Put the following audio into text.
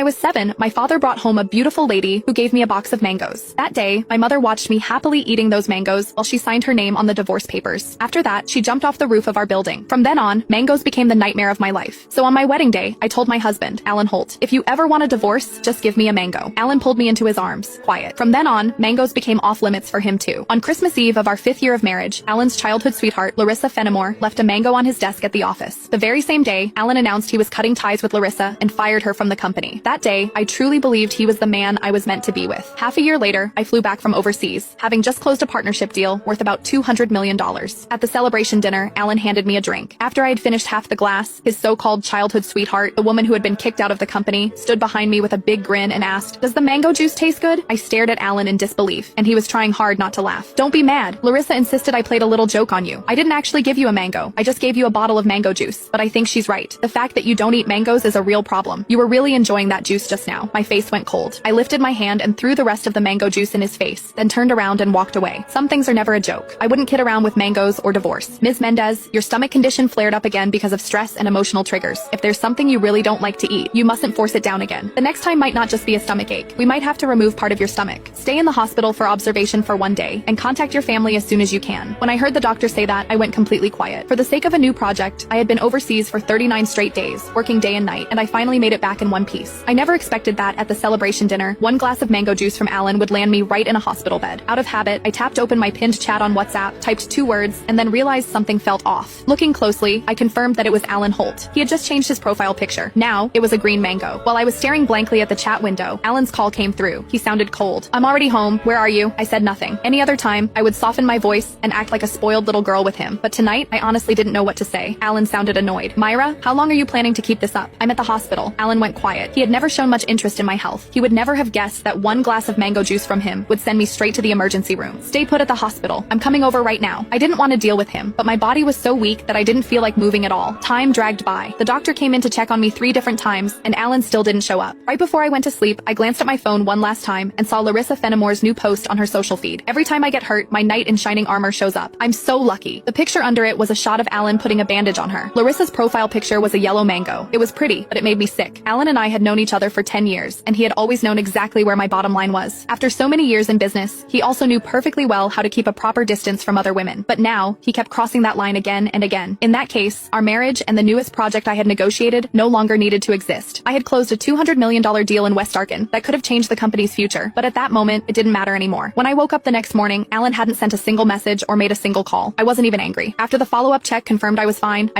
I was 7, my father brought home a beautiful lady who gave me a box of mangoes. That day, my mother watched me happily eating those mangoes while she signed her name on the divorce papers. After that, she jumped off the roof of our building. From then on, mangoes became the nightmare of my life. So on my wedding day, I told my husband, Alan Holt, if you ever want a divorce, just give me a mango. Alan pulled me into his arms. Quiet. From then on, mangoes became off limits for him too. On Christmas Eve of our 5th year of marriage, Alan's childhood sweetheart, Larissa Fenimore, left a mango on his desk at the office. The very same day, Alan announced he was cutting ties with Larissa and fired her from the company. That day, I truly believed he was the man I was meant to be with. Half a year later, I flew back from overseas, having just closed a partnership deal worth about $200 million. At the celebration dinner, Alan handed me a drink. After I had finished half the glass, his so-called childhood sweetheart, the woman who had been kicked out of the company, stood behind me with a big grin and asked, "Does the mango juice taste good?" I stared at Alan in disbelief, and he was trying hard not to laugh. "Don't be mad. Larissa insisted I played a little joke on you. I didn't actually give you a mango. I just gave you a bottle of mango juice. But I think she's right. The fact that you don't eat mangoes is a real problem. You were really enjoying that juice just now." My face went cold. I lifted my hand and threw the rest of the mango juice in his face, then turned around and walked away. Some things are never a joke. I wouldn't kid around with mangoes or divorce. Ms. Mendez, your stomach condition flared up again because of stress and emotional triggers. If there's something you really don't like to eat, you mustn't force it down again. The next time might not just be a stomach ache. We might have to remove part of your stomach. Stay in the hospital for observation for 1 day, and contact your family as soon as you can. When I heard the doctor say that, I went completely quiet. For the sake of a new project, I had been overseas for 39 straight days, working day and night, and I finally made it back in one piece. I never expected that at the celebration dinner, 1 glass of mango juice from Alan would land me right in a hospital bed. Out of habit, I tapped open my pinned chat on WhatsApp, typed 2 words, and then realized something felt off. Looking closely, I confirmed that it was Alan Holt. He had just changed his profile picture. Now, it was a green mango. While I was staring blankly at the chat window, Alan's call came through. He sounded cold. "I'm already home. Where are you?" I said nothing. Any other time, I would soften my voice and act like a spoiled little girl with him. But tonight, I honestly didn't know what to say. Alan sounded annoyed. "Myra, how long are you planning to keep this up?" "I'm at the hospital." Alan went quiet. He had never shown much interest in my health. He would never have guessed that 1 glass of mango juice from him would send me straight to the emergency room. "Stay put at the hospital. I'm coming over right now." I didn't want to deal with him, but my body was so weak that I didn't feel like moving at all. Time dragged by. The doctor came in to check on me 3 different times, and Alan still didn't show up. Right before I went to sleep, I glanced at my phone one last time and saw Larissa Fenimore's new post on her social feed. Every time I get hurt, my knight in shining armor shows up. I'm so lucky. The picture under it was a shot of Alan putting a bandage on her. Larissa's profile picture was a yellow mango. It was pretty, but it made me sick. Alan and I had known each other for 10 years, and he had always known exactly where my bottom line was. After so many years in business, he also knew perfectly well how to keep a proper distance from other women. But now, he kept crossing that line again and again. In that case, our marriage and the newest project I had negotiated no longer needed to exist. I had closed a $200 million deal in West Arkin that could have changed the company's future, but at that moment, it didn't matter anymore. When I woke up the next morning, Alan hadn't sent a single message or made a single call. I wasn't even angry. After the follow-up check confirmed I was fine,